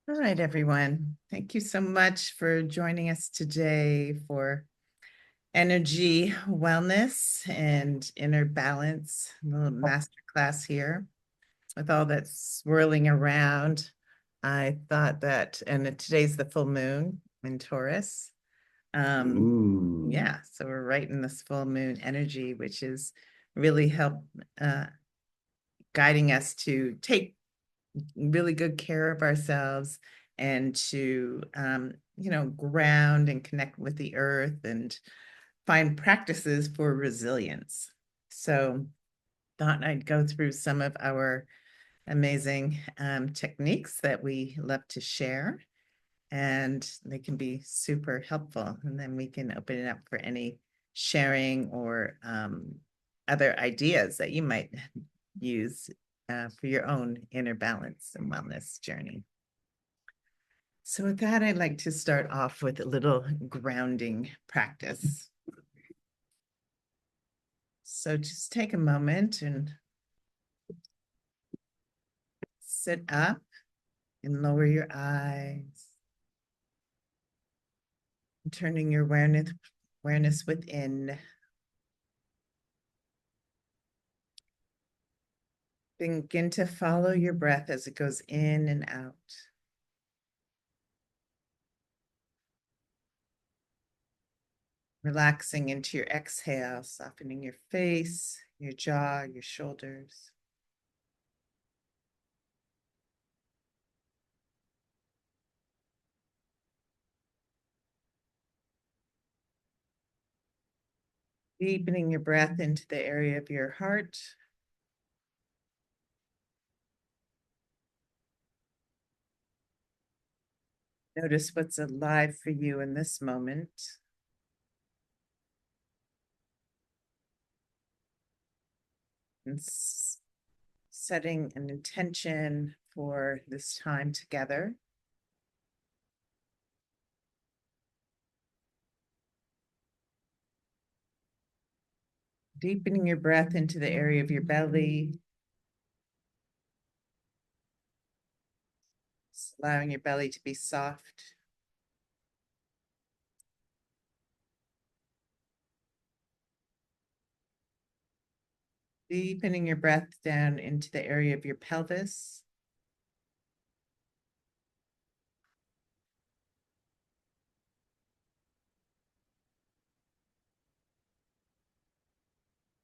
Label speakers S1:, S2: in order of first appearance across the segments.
S1: All right, everyone. Thank you so much for joining us today for energy wellness and inner balance, a little master class here. With all that swirling around, I thought that, and today's the full moon in Taurus.
S2: Ooh.
S1: Yeah, so we're right in this full moon energy, which is really uh, guiding us to take really good care of ourselves and to ground and connect with the earth and find practices for resilience. So thought I'd go through some of our amazing techniques that we love to share, and they can be super helpful, and then we can open it up for any sharing or other ideas that you might use for your own inner balance and wellness journey. So, with that, I'd like to start off with a little grounding practice. So, just take a moment and sit up and lower your eyes, turning your awareness within. Begin to follow your breath as it goes in and out. Relaxing into your exhale, softening your face, your jaw, your shoulders. Deepening your breath into the area of your heart. Notice what's alive for you in this moment. And setting an intention for this time together. Deepening your breath into the area of your belly. Allowing your belly to be soft. Deepening your breath down into the area of your pelvis.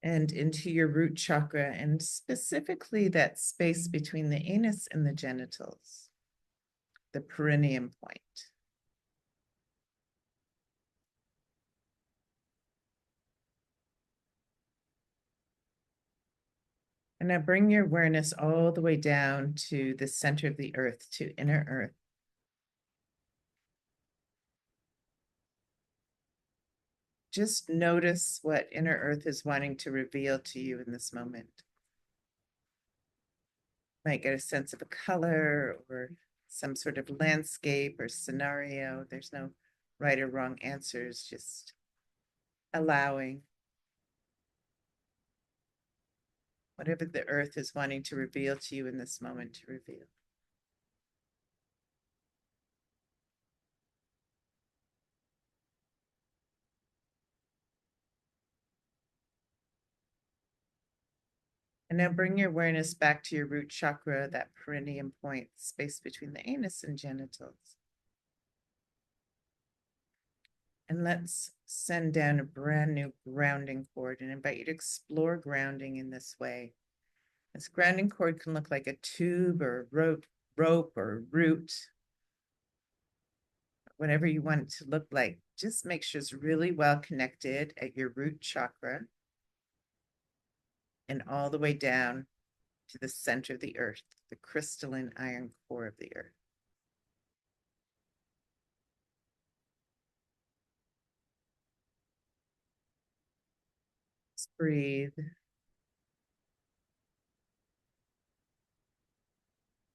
S1: And into your root chakra, and specifically that space between the anus and the genitals, the perineum point. And now bring your awareness all the way down to the center of the earth, to inner earth. Just notice what inner earth is wanting to reveal to you in this moment. Might get a sense of a color or some sort of landscape or scenario. There's no right or wrong answers, just allowing whatever the earth is wanting to reveal to you in this moment to reveal. And now bring your awareness back to your root chakra, that perineum point, space between the anus and genitals. And let's send down a brand new grounding cord and invite you to explore grounding in this way. This grounding cord can look like a tube or rope or root, whatever you want it to look like. Just make sure it's really well connected at your root chakra and all the way down to the center of the earth, the crystalline iron core of the earth. Just breathe.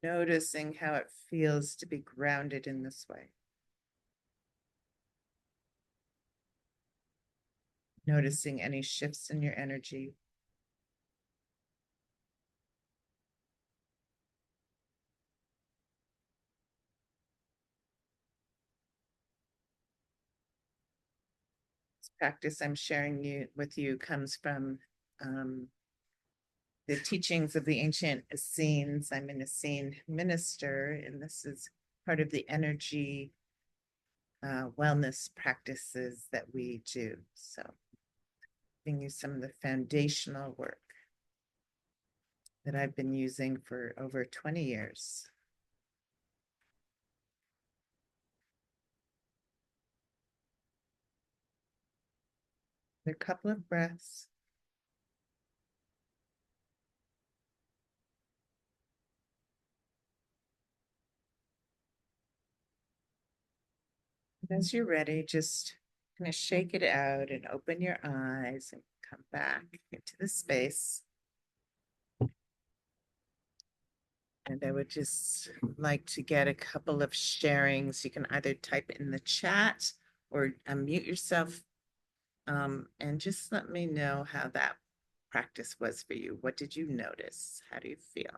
S1: Noticing how it feels to be grounded in this way. Noticing any shifts in your energy. practice I'm sharing with you comes from the teachings of the ancient Essenes. I'm an Essene minister, and this is part of the energy wellness practices that we do. So, giving you some of the foundational work that I've been using for over 20 years. A couple of breaths. As you're ready, just kind of shake it out and open your eyes and come back into the space. And I would just like to get a couple of sharings. You can either type in the chat or unmute yourself, and just let me know how that practice was for you. What did you notice? How do you feel?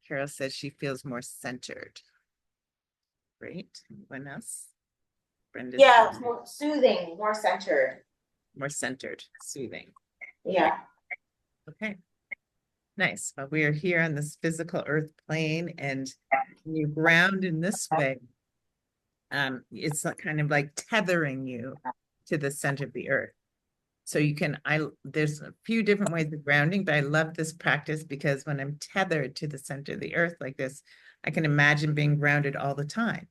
S1: Carol says she feels more centered. Great. Anyone else? Brenda?
S3: Yeah, it's more soothing, more centered.
S1: More centered, soothing.
S3: Yeah.
S1: Okay. Nice. Well, we are here on this physical earth plane, and you ground in this way. It's kind of like tethering you to the center of the earth. So you can, there's a few different ways of grounding, but I love this practice because when I'm tethered to the center of the earth like this, I can imagine being grounded all the time.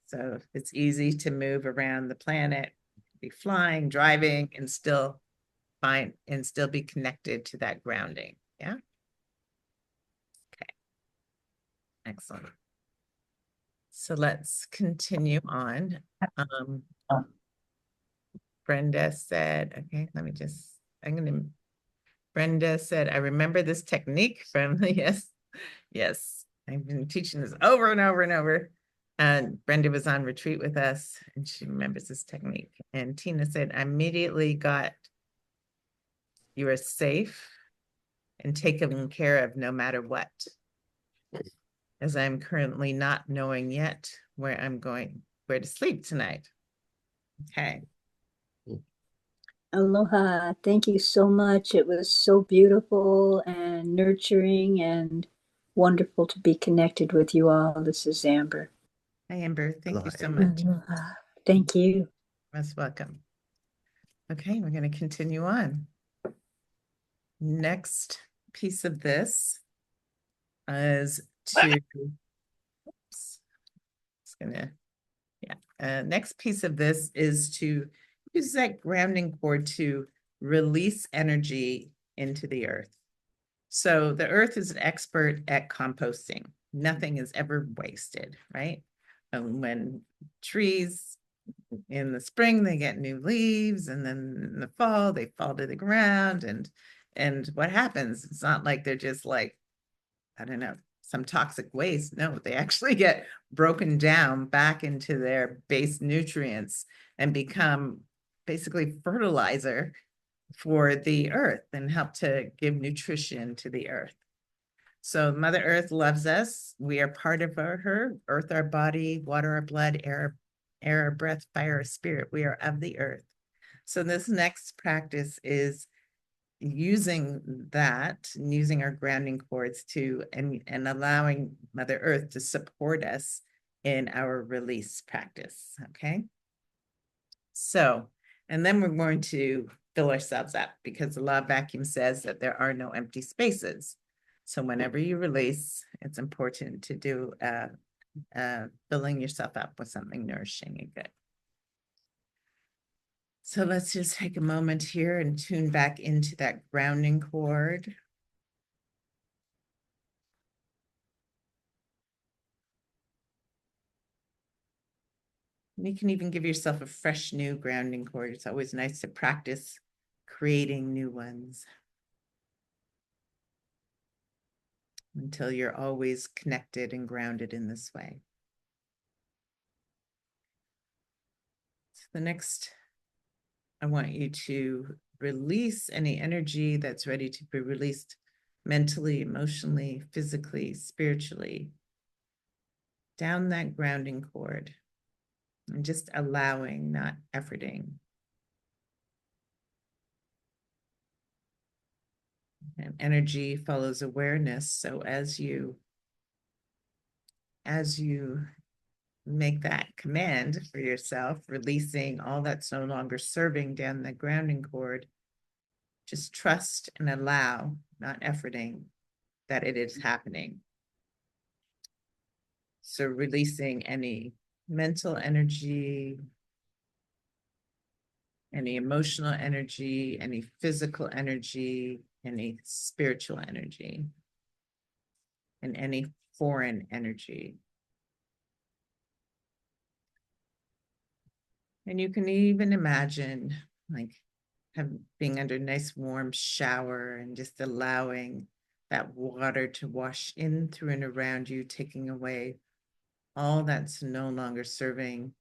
S1: So it's easy to move around the planet, be flying, driving, and still be connected to that grounding. Yeah. Okay. Excellent. So let's continue on. Brenda said, okay, Brenda said, I remember this technique from, yes, I've been teaching this over and over and over. And Brenda was on retreat with us and she remembers this technique. And Tina said, I immediately got, you are safe and taken care of no matter what. As I'm currently not knowing yet where to sleep tonight. Okay.
S4: Aloha. Thank you so much. It was so beautiful and nurturing and wonderful to be connected with you all. This is Amber.
S1: Hi, Amber. Thank
S2: Aloha,
S1: you so
S2: Amber.
S1: much.
S4: Aloha. Thank you.
S1: Most welcome. Okay, we're going to continue on. Next piece of this is to, next piece of this is to use that grounding cord to release energy into the earth. So the earth is an expert at composting. Nothing is ever wasted, right? When trees in the spring, they get new leaves, and then in the fall, they fall to the ground. And what happens? It's not like they're just like, I don't know, some toxic waste. No, they actually get broken down back into their base nutrients and become basically fertilizer for the earth and help to give nutrition to the earth. So Mother Earth loves us. We are part of her. Earth, our body; water, our blood; air, our breath; fire, our spirit. We are of the earth. So this next practice is using our grounding cords and allowing Mother Earth to support us in our release practice. Okay. So, and then we're going to fill ourselves up because the law of vacuum says that there are no empty spaces. So whenever you release, it's important to do filling yourself up with something nourishing and good. So let's just take a moment here and tune back into that grounding cord. You can even give yourself a fresh new grounding cord. It's always nice to practice creating new ones until you're always connected and grounded in this way. So the next, I want you to release any energy that's ready to be released mentally, emotionally, physically, spiritually, down that grounding cord, and just allowing, not efforting. And energy follows awareness. So as you make that command for yourself, releasing all that's no longer serving down the grounding cord, just trust and allow, not efforting, that it is happening. So releasing any mental energy, any emotional energy, any physical energy, any spiritual energy, and any foreign energy. And you can even imagine like being under a nice warm shower and just allowing that water to wash in through and around you, taking away all that's no longer serving.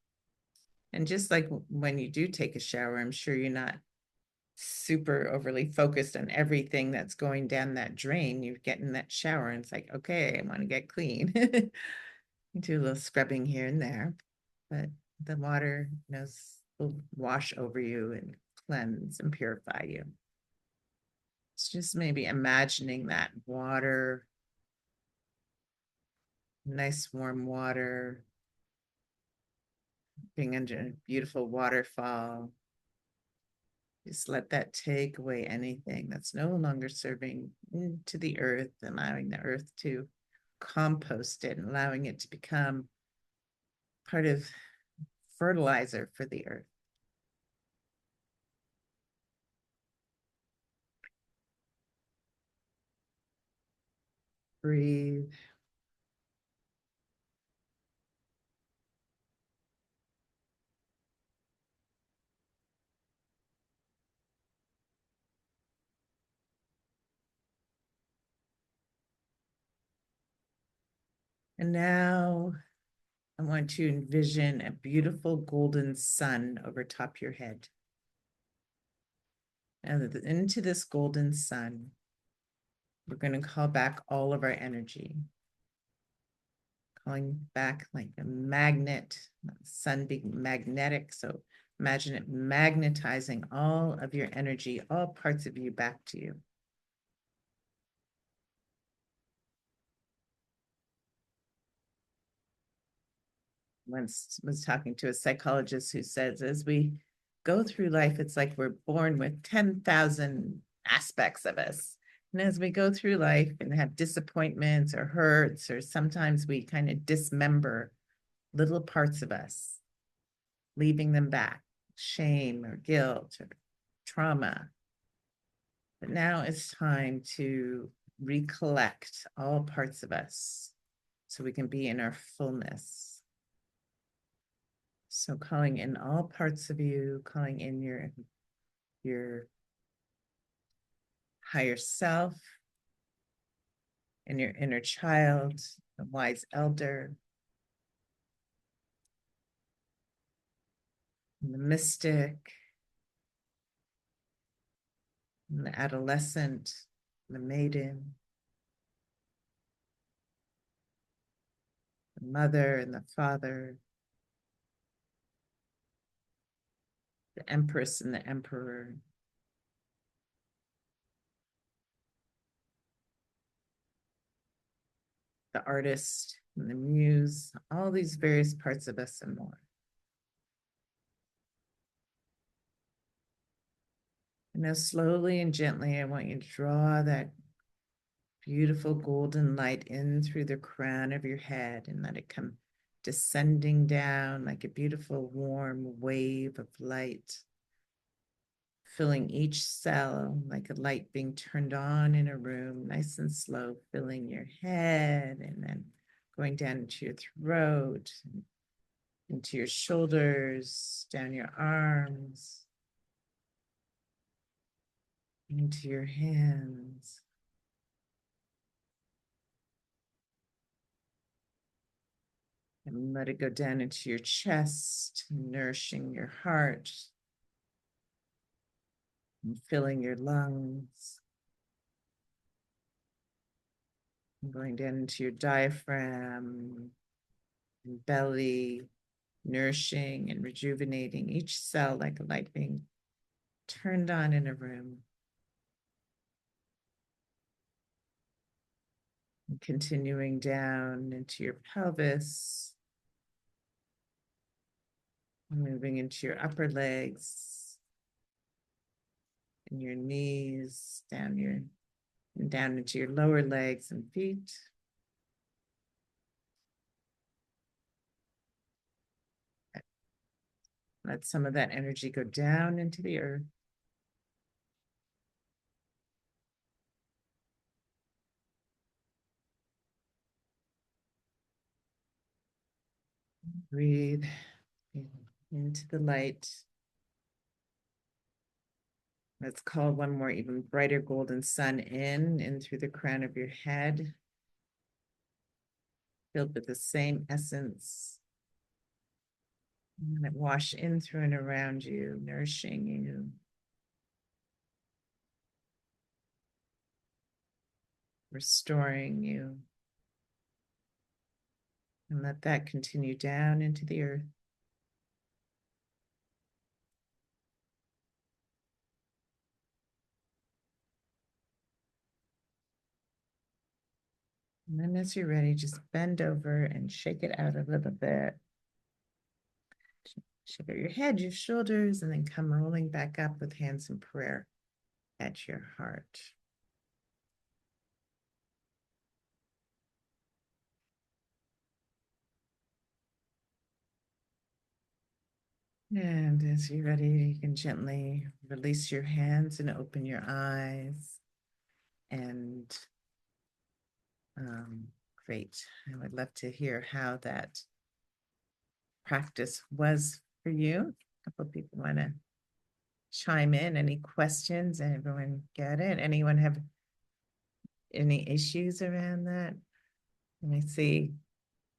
S1: And just like when you do take a shower, I'm sure you're not super overly focused on everything that's going down that drain. You get in that shower and it's like, okay, I want to get clean. Do a little scrubbing here and there, but the water will wash over you and cleanse and purify you. It's just maybe imagining that water, nice warm water, being under a beautiful waterfall. Just let that take away anything that's no longer serving into the earth, allowing the earth to compost it and allowing it to become part of fertilizer for the earth. Breathe. And now I want you to envision a beautiful golden sun over top your head. And into this golden sun, we're going to call back all of our energy. Calling back like a magnet, sun being magnetic. So imagine it magnetizing all of your energy, all parts of you back to you. Once was talking to a psychologist who says, as we go through life, it's like we're born with 10,000 aspects of us. And as we go through life and have disappointments or hurts, or sometimes we kind of dismember little parts of us, leaving them back, shame or guilt or trauma. But now it's time to recollect all parts of us so we can be in our fullness. So calling in all parts of you, calling in your higher self and your inner child, the wise elder, and the mystic, and the adolescent, the maiden, the mother and the father, the empress and the emperor, the artist and the muse, all these various parts of us and more. And now slowly and gently, I want you to draw that beautiful golden light in through the crown of your head and let it come descending down like a beautiful warm wave of light, filling each cell like a light being turned on in a room, nice and slow, filling your head and then going down into your throat, into your shoulders, down your arms, into your hands. And let it go down into your chest, nourishing your heart, And filling your lungs. And going down into your diaphragm and belly, nourishing and rejuvenating each cell like a light being turned on in a room. And continuing down into your pelvis, moving into your upper legs and your knees, down into your lower legs and feet. Let some of that energy go down into the earth. Breathe into the light. Let's call one more even brighter golden sun in through the crown of your head, filled with the same essence. And let it wash in through and around you, nourishing you. Restoring you. And let that continue down into the earth. And then as you're ready, just bend over and shake it out a little bit. Shake out your head, your shoulders, and then come rolling back up with hands in prayer at your heart. And as you're ready, you can gently release your hands and open your eyes. And great. I would love to hear how that practice was for you. A couple of people want to chime in. Any questions? Everyone get it? Anyone have any issues around that? Let me see.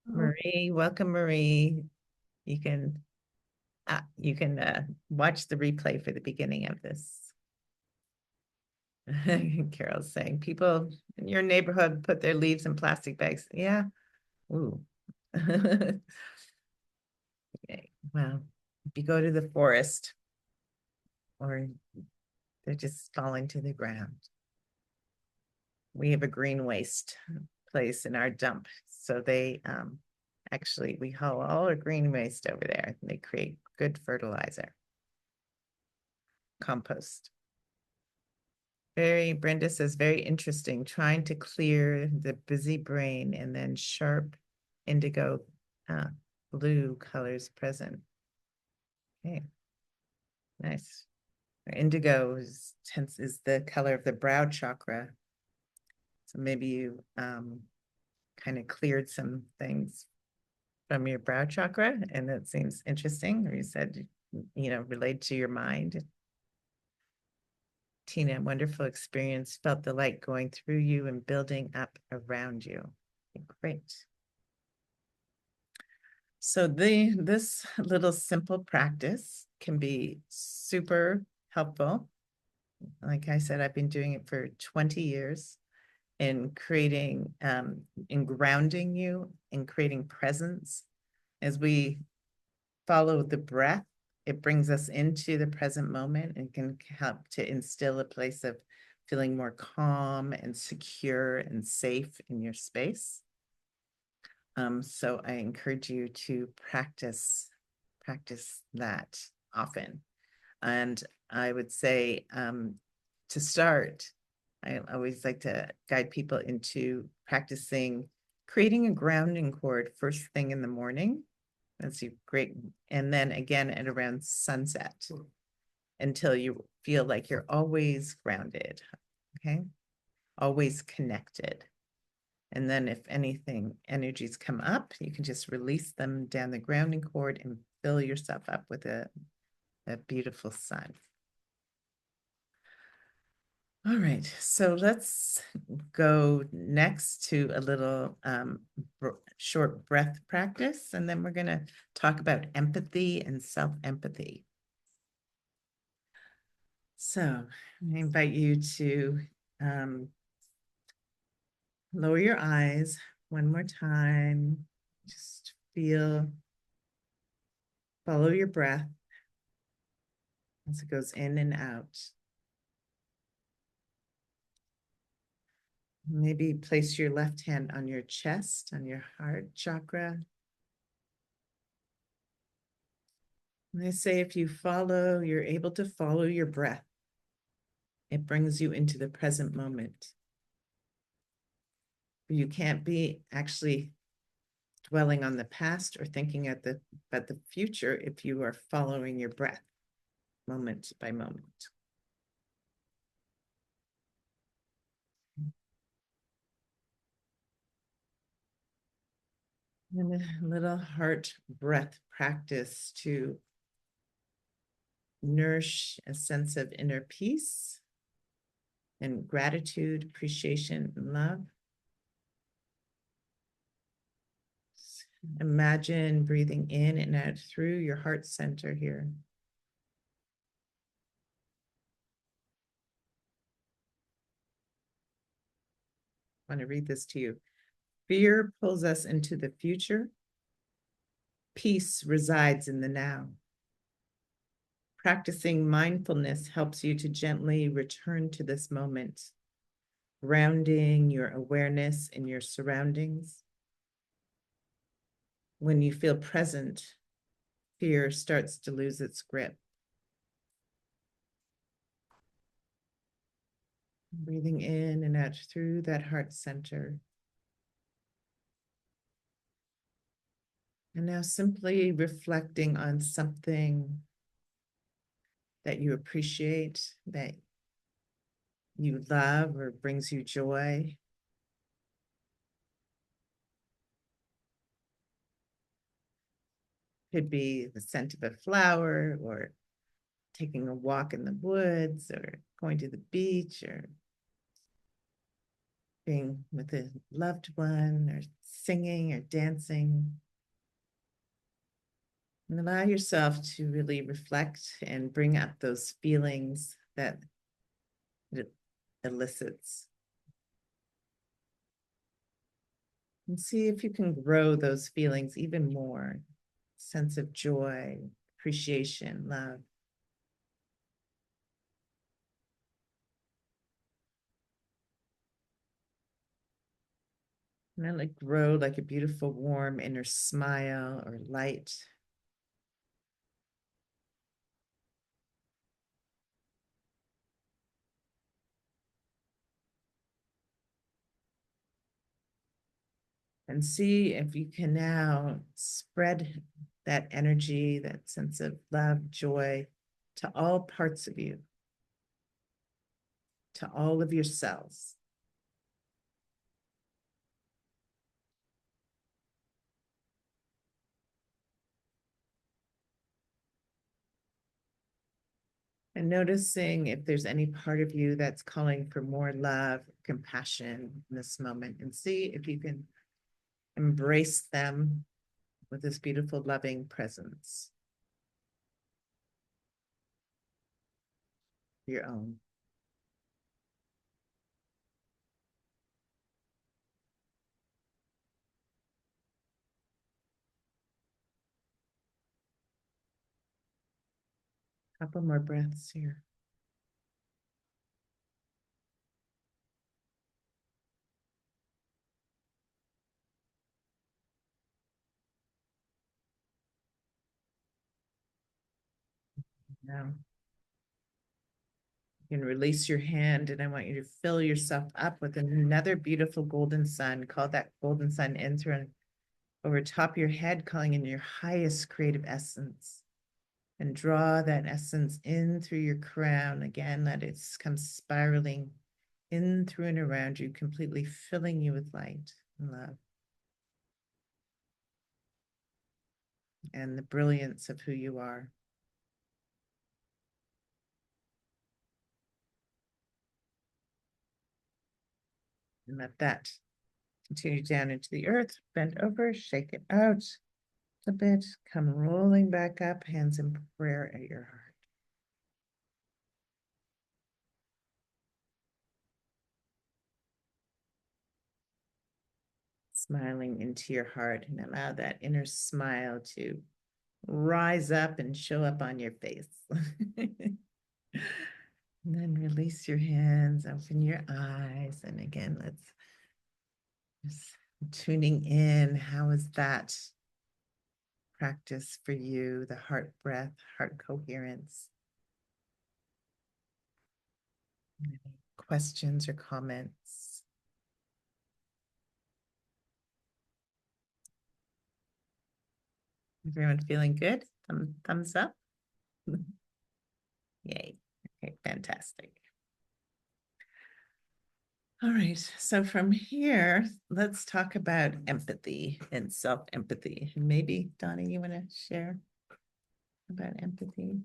S1: Marie, welcome, Marie. You can watch the replay for the beginning of this. Carol's saying people in your neighborhood put their leaves in plastic bags. Yeah. Ooh. Okay. Well, if you go to the forest or they're just falling to the ground. We have a green waste place in our dump. So they actually, we haul all our green waste over there. They create good fertilizer. Compost. Brenda says, very interesting, trying to clear the busy brain and then sharp indigo blue colors present. Okay, nice. Indigo is the color of the brow chakra. So maybe you kind of cleared some things from your brow chakra, and that seems interesting. Or you said, related to your mind. Tina, wonderful experience. Felt the light going through you and building up around you. Great. So this little simple practice can be super helpful. Like I said, I've been doing it for 20 years in creating, in grounding you, in creating presence. As we follow the breath, it brings us into the present moment and can help to instill a place of feeling more calm and secure and safe in your space. So I encourage you to practice that often. And I would say to start, I always like to guide people into practicing creating a grounding cord first thing in the morning. That's great. And then again at around sunset until you feel like you're always grounded, okay? Always connected. And then if anything, energies come up, you can just release them down the grounding cord and fill yourself up with a beautiful sun. All right, so let's go next to a little short breath practice, and then we're going to talk about empathy and self-empathy. So I invite you to lower your eyes one more time. Just follow your breath as it goes in and out. Maybe place your left hand on your chest, on your heart chakra. And they say if you're able to follow your breath, it brings you into the present moment. You can't be actually dwelling on the past or thinking about the future if you are following your breath moment by moment. And a little heart breath practice to nourish a sense of inner peace and gratitude, appreciation, and love. Imagine breathing in and out through your heart center here. I want to read this to you. Fear pulls us into the future. Peace resides in the now. Practicing mindfulness helps you to gently return to this moment, grounding your awareness in your surroundings. When you feel present, fear starts to lose its grip. Breathing in and out through that heart center. And now simply reflecting on something that you appreciate, that you love or brings you joy. Could be the scent of a flower, or taking a walk in the woods, or going to the beach, or being with a loved one, or singing or dancing. And allow yourself to really reflect and bring up those feelings that it elicits. And see if you can grow those feelings even more. Sense of joy, appreciation, love. And then like grow like a beautiful, warm inner smile or light. And see if you can now spread that energy, that sense of love, joy to all parts of you, to all of your cells. And noticing if there's any part of you that's calling for more love, compassion in this moment, and see if you can embrace them with this beautiful, loving presence, your own. Couple more breaths here. Now you can release your hand, and I want you to fill yourself up with another beautiful golden sun. Call that golden sun enter over top your head, calling in your highest creative essence. And draw that essence in through your crown. Again, let it come spiraling in through and around you, completely filling you with light and love and the brilliance of who you are. And let that continue down into the earth. Bend over, shake it out a bit, come rolling back up, hands in prayer at your heart. smiling into your heart, and allow that inner smile to rise up and show up on your face. And then release your hands, open your eyes. And again, let's just tuning in. How is that practice for you? The heart breath, heart coherence. Any questions or comments? Everyone feeling good? Thumbs up? Yay. Okay, fantastic. All right, so from here, let's talk about empathy and self-empathy. And maybe, Donnie, you want to share about empathy?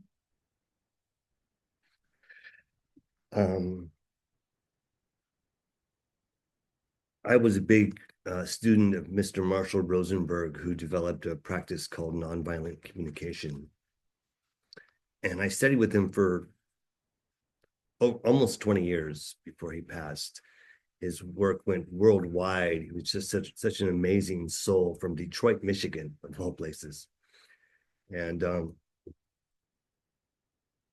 S2: I was a big student of Mr. Marshall Rosenberg, who developed a practice called nonviolent communication. And I studied with him for almost 20 years before he passed. His work went worldwide. He was just such an amazing soul from Detroit, Michigan, of all places. And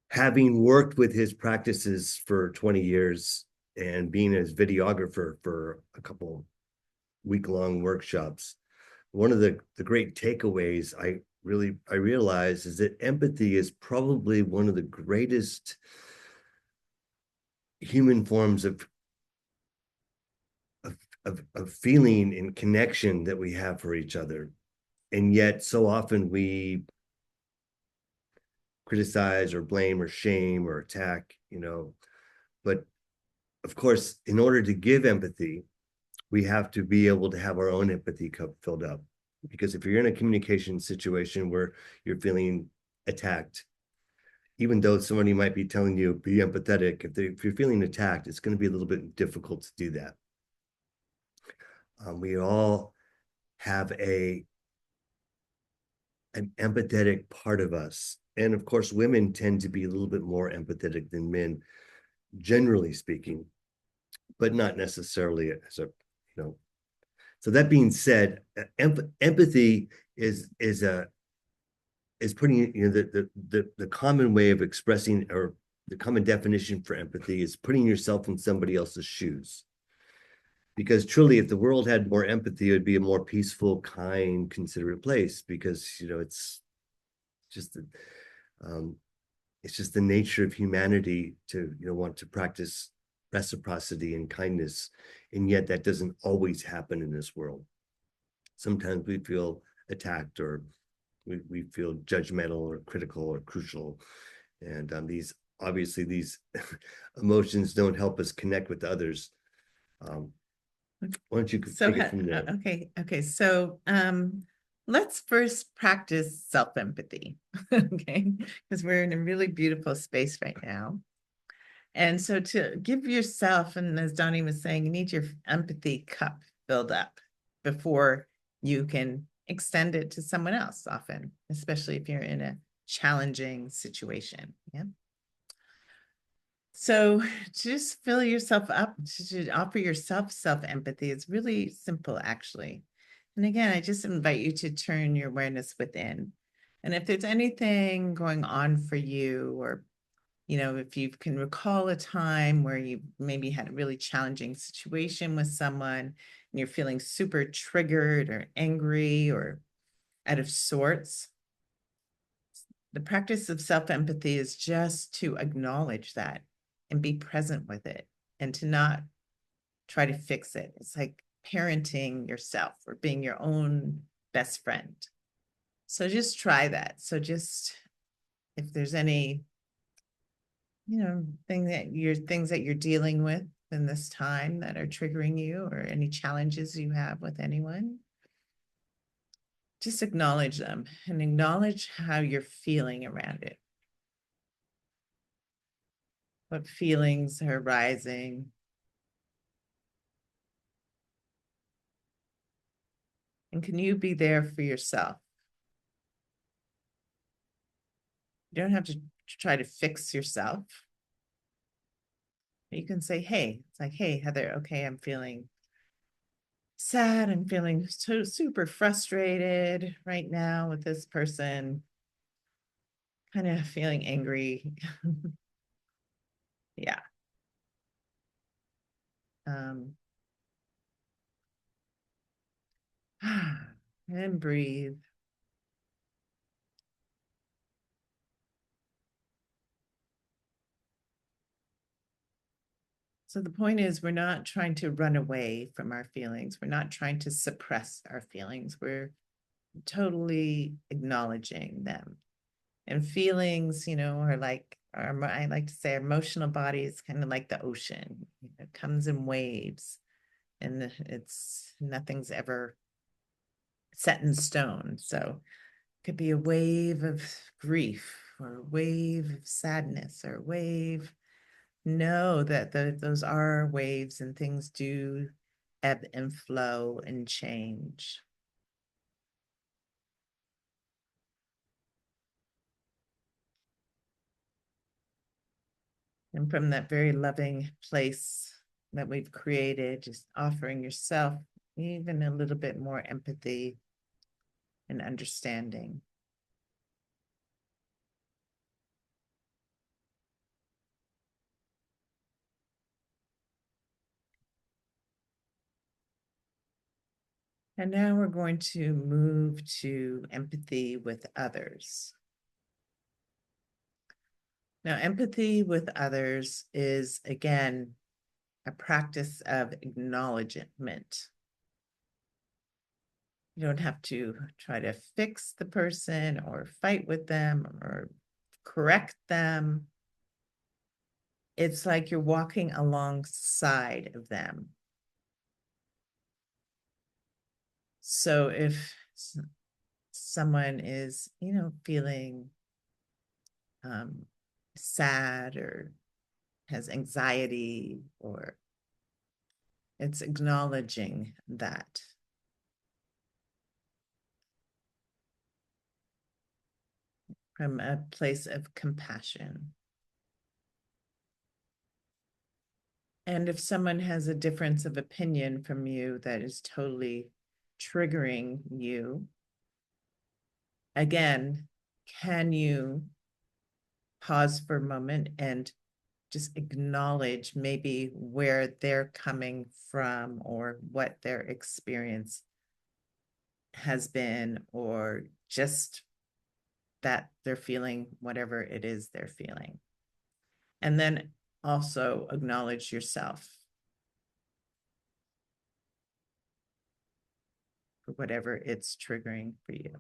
S2: having worked with his practices for 20 years and being his videographer for a couple week-long workshops, one of the great takeaways I realized is that empathy is probably one of the greatest human forms of feeling and connection that we have for each other. And yet so often we criticize or blame or shame or attack, but of course, in order to give empathy, we have to be able to have our own empathy cup filled up. Because if you're in a communication situation where you're feeling attacked, even though somebody might be telling you be empathetic, if you're feeling attacked, it's going to be a little bit difficult to do that. We all have an empathetic part of us. And of course, women tend to be a little bit more empathetic than men, generally speaking, but not necessarily as a, So that being said, empathy is putting, the common way of expressing, or the common definition for empathy is putting yourself in somebody else's shoes. Because truly, if the world had more empathy, it would be a more peaceful, kind, considerate place. Because it's just the nature of humanity to want to practice reciprocity and kindness, and yet that doesn't always happen in this world. Sometimes we feel attacked, or we feel judgmental or critical or crucial, and these emotions don't help us connect with others. Why don't you take it from there?
S1: Okay. So let's first practice self-empathy, okay? Because we're in a really beautiful space right now. And so to give yourself, and as Donnie was saying, you need your empathy cup filled up before you can extend it to someone else often, especially if you're in a challenging situation. Yeah. So to just fill yourself up, to offer yourself self-empathy, it's really simple, actually. And again, I just invite you to turn your awareness within. And if there's anything going on for you, or, if you can recall a time where you maybe had a really challenging situation with someone and you're feeling super triggered or angry or out of sorts, the practice of self-empathy is just to acknowledge that and be present with it, and to not try to fix it. It's like parenting yourself or being your own best friend. So just try that. So just, if there's any, things that you're dealing with in this time that are triggering you, or any challenges you have with anyone, just acknowledge them and acknowledge how you're feeling around it. What feelings are rising? And can you be there for yourself? You don't have to try to fix yourself. You can say, hey, it's like, hey, Heather, okay, I'm feeling sad. I'm feeling so super frustrated right now with this person. Kind of feeling angry. Yeah. Um, and breathe. So the point is, we're not trying to run away from our feelings. We're not trying to suppress our feelings. We're totally acknowledging them. And feelings, are like I like to say, our emotional body is kind of like the ocean. It comes in waves, and nothing's ever set in stone. So it could be a wave of grief, or a wave of sadness, or a wave. Know that those are waves, and things do ebb and flow and change. And from that very loving place that we've created, just offering yourself even a little bit more empathy and understanding. And now we're going to move to empathy with others. Now, empathy with others is, again, a practice of acknowledgement. You don't have to try to fix the person or fight with them or correct them. It's like you're walking alongside of them. So if someone is, feeling sad or has anxiety, or it's acknowledging that. From a place of compassion. And if someone has a difference of opinion from you that is totally triggering you, again, can you pause for a moment and just acknowledge maybe where they're coming from, or what their experience has been, or just that they're feeling whatever it is they're feeling. And then also acknowledge yourself for whatever it's triggering for you.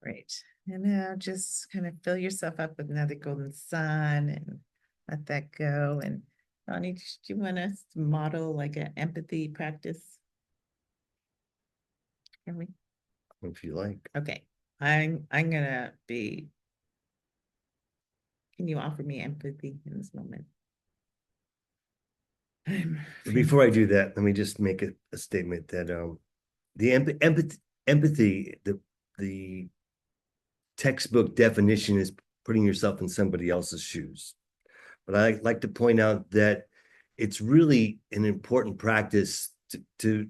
S1: Great. And now just kind of fill yourself up with another golden sun and let that go. And Ronnie, do you want us to model like an empathy practice? Can we?
S2: If you like.
S1: Okay. I'm gonna be. Can you offer me empathy in this moment?
S2: Before I do that, let me just make a statement that the empathy, the textbook definition is putting yourself in somebody else's shoes. But I like to point out that it's really an important practice to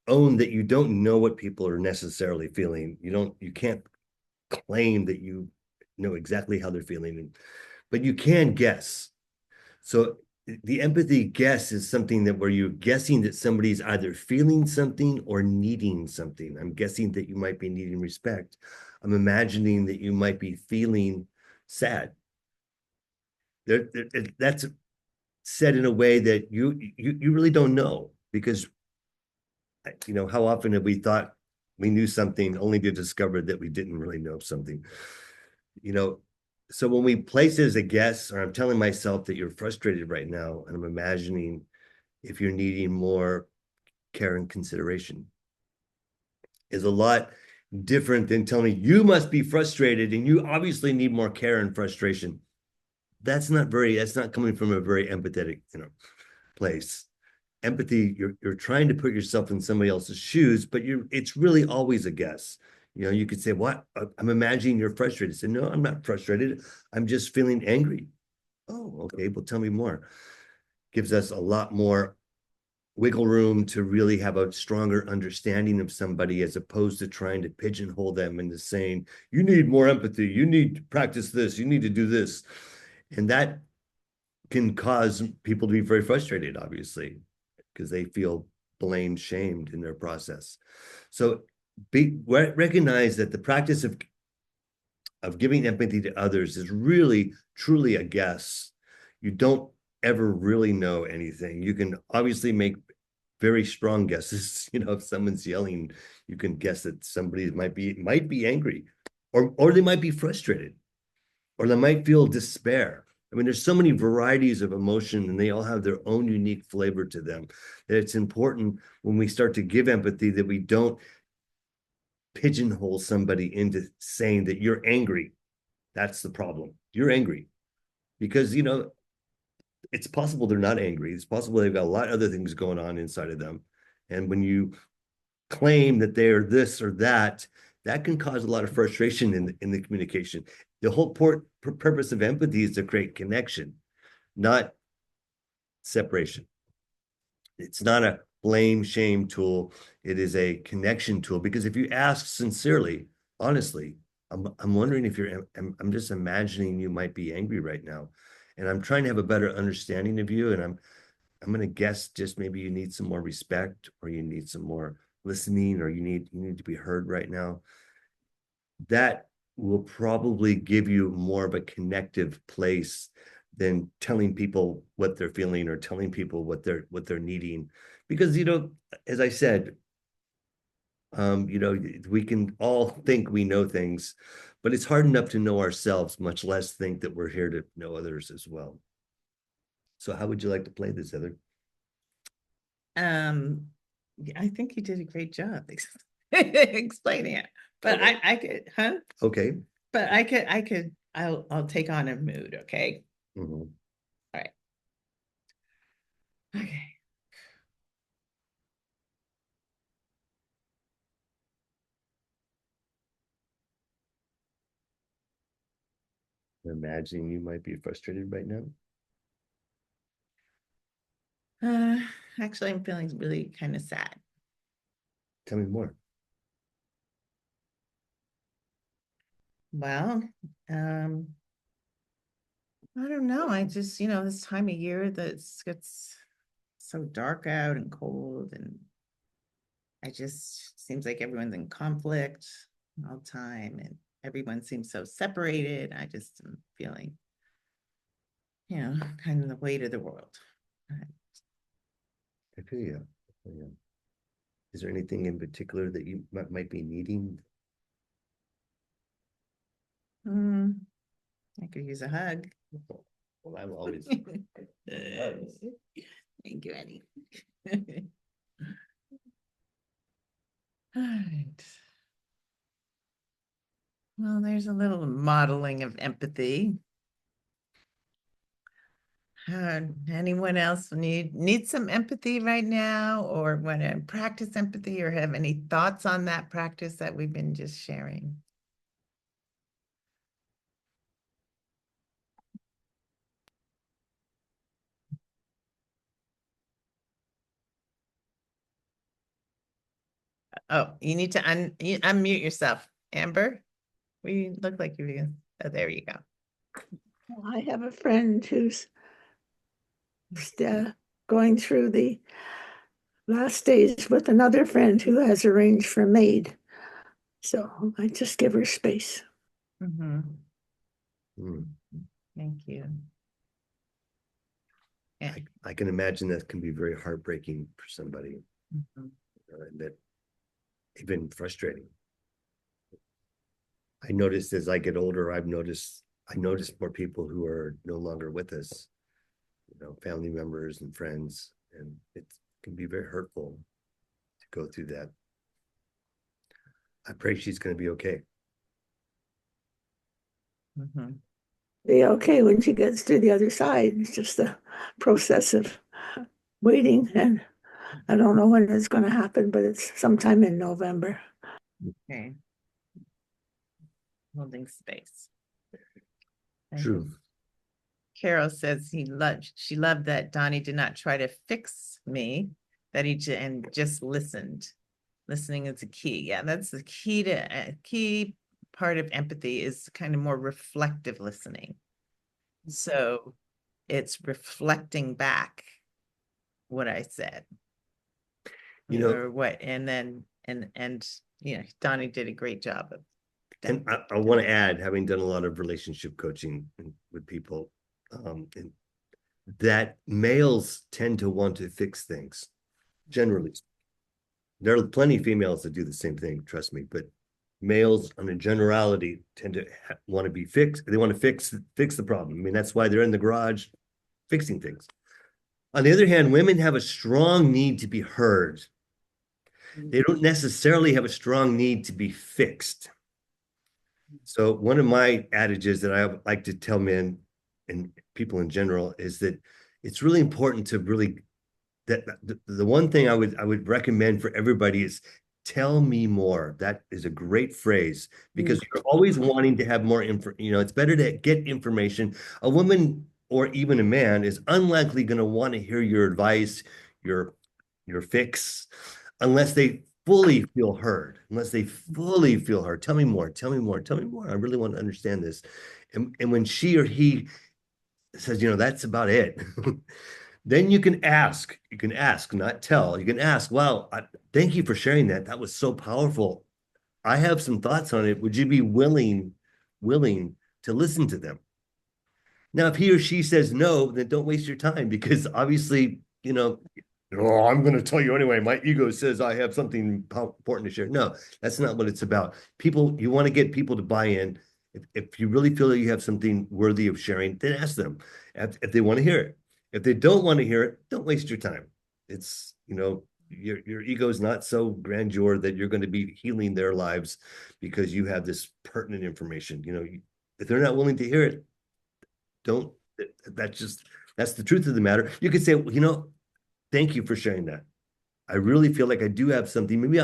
S2: own that you don't know what people are necessarily feeling. You can't claim that you know exactly how they're feeling, but you can guess. So the empathy guess is something that where you're guessing that somebody's either feeling something or needing something. I'm guessing that you might be needing respect. I'm imagining that you might be feeling sad. That's said in a way that you really don't know, because how often have we thought we knew something only to discover that we didn't really know something. So when we place it as a guess, or I'm telling myself that you're frustrated right now, and I'm imagining if you're needing more care and consideration, is a lot different than telling me you must be frustrated and you obviously need more care and frustration. That's not coming from a very empathetic, place. empathy, you're trying to put yourself in somebody else's shoes, but it's really always a guess. You know, you could say, what? I'm imagining you're frustrated. Say, no, I'm not frustrated. I'm just feeling angry. Oh, okay. Well, tell me more. Gives us a lot more wiggle room to really have a stronger understanding of somebody, as opposed to trying to pigeonhole them into saying, you need more empathy, you need to practice this, you need to do this. And that can cause people to be very frustrated, obviously, because they feel blamed, shamed in their process. So recognize that the practice of giving empathy to others is really, truly a guess. You don't ever really know anything. You can obviously make very strong guesses. You know, if someone's yelling, you can guess that somebody might be angry, or they might be frustrated, or they might feel despair. I mean, there's so many varieties of emotion, and they all have their own unique flavor to them, that it's important when we start to give empathy that we don't pigeonhole somebody into saying that you're angry. That's the problem. You're angry. Because, you know, it's possible they're not angry. It's possible they've got a lot of other things going on inside of them. And when you claim that they're this or that, that can cause a lot of frustration in the communication. The whole purpose of empathy is to create connection, not separation. It's not a blame, shame tool. It is a connection tool. Because if you ask sincerely, honestly, I'm wondering if I'm just imagining you might be angry right now. And I'm trying to have a better understanding of you. And I'm going to guess just maybe you need some more respect, or you need some more listening, or you need to be heard right now. That will probably give you more of a connective place than telling people what they're feeling, or telling people what they're needing. Because, you know, as I said, you know, we can all think we know things, but it's hard enough to know ourselves, much less think that we're here to know others as well. So how would you like to play this, Heather?
S1: Yeah, I think you did a great job explaining it. But
S3: Okay.
S1: I could, huh?
S2: Okay.
S1: But I'll take on a mood, okay?
S2: Mhm.
S1: All right. Okay.
S2: Imagining you might be frustrated right now.
S1: Actually, I'm feeling really kind of sad.
S2: Tell me more.
S1: Well, I don't know. I just, you know, this time of year that gets so dark out and cold, and I just seems like everyone's in conflict all the time, and everyone seems so separated. I just am feeling, you know, kind of the weight of the world.
S2: I feel you. Yeah. Is there anything in particular that you might be needing?
S1: I could use a hug.
S2: Well, I'm always.
S1: Thank you, Eddie. All right. Well, there's a little modeling of empathy. Anyone else need some empathy right now, or want to practice empathy, or have any thoughts on that practice that we've been just sharing? Oh, you need to unmute yourself, Amber. We look like you. Oh, there you go.
S5: I have a friend who's going through the last stage with another friend who has arranged for a maid. So I just give her space.
S1: Mm-hmm.
S2: Hmm.
S1: Thank you. Yeah.
S2: I can imagine that can be very heartbreaking for somebody,
S1: Mhm.
S2: and that even frustrating. I noticed as I get older, I noticed more people who are no longer with us, you know, family members and friends, and it can be very hurtful to go through that. I pray she's going to be okay.
S1: Mhm.
S5: Be okay when she gets to the other side. It's just a process of waiting and I don't know when it's going to happen, but it's sometime in November.
S1: Okay. Holding space. And
S2: True.
S1: Carol says she loved that Donnie did not try to fix me, that and just listened. Listening is a key. Yeah, that's the key to key part of empathy is kind of more reflective listening. So it's reflecting back what I said.
S2: You know,
S1: or what, and then Donnie did a great job of that.
S2: and I want to add, having done a lot of relationship coaching with people, and that males tend to want to fix things generally. There are plenty of females that do the same thing, trust me, but males on a generality tend to want to be fixed. They want to fix the problem. I mean, that's why they're in the garage fixing things. On the other hand, women have a strong need to be heard. They don't necessarily have a strong need to be fixed. So one of my adages that I like to tell men and people in general is that it's really important to really, that the one thing I would recommend for everybody is tell me more. That is a great phrase because you're always wanting to have more info. It's better to get information. A woman or even a man is unlikely going to want to hear your advice, your fix, unless they fully feel heard. Tell me more. I really want to understand this. And when she or he says, that's about it. Then you can ask, not tell. You can ask, wow, thank you for sharing that. That was so powerful. I have some thoughts on it. Would you be willing to listen to them? Now, if he or she says no, then don't waste your time because obviously, oh, I'm going to tell you anyway. My ego says I have something important to share. No, that's not what it's about. You want to get people to buy in. If you really feel that you have something worthy of sharing, then ask them if they want to hear it. If they don't want to hear it, don't waste your time. It's, your ego is not so grandeur that you're going to be healing their lives because you have this pertinent information. If they're not willing to hear it, that's the truth of the matter. You could say, thank you for sharing that. I really feel like I do have something. Maybe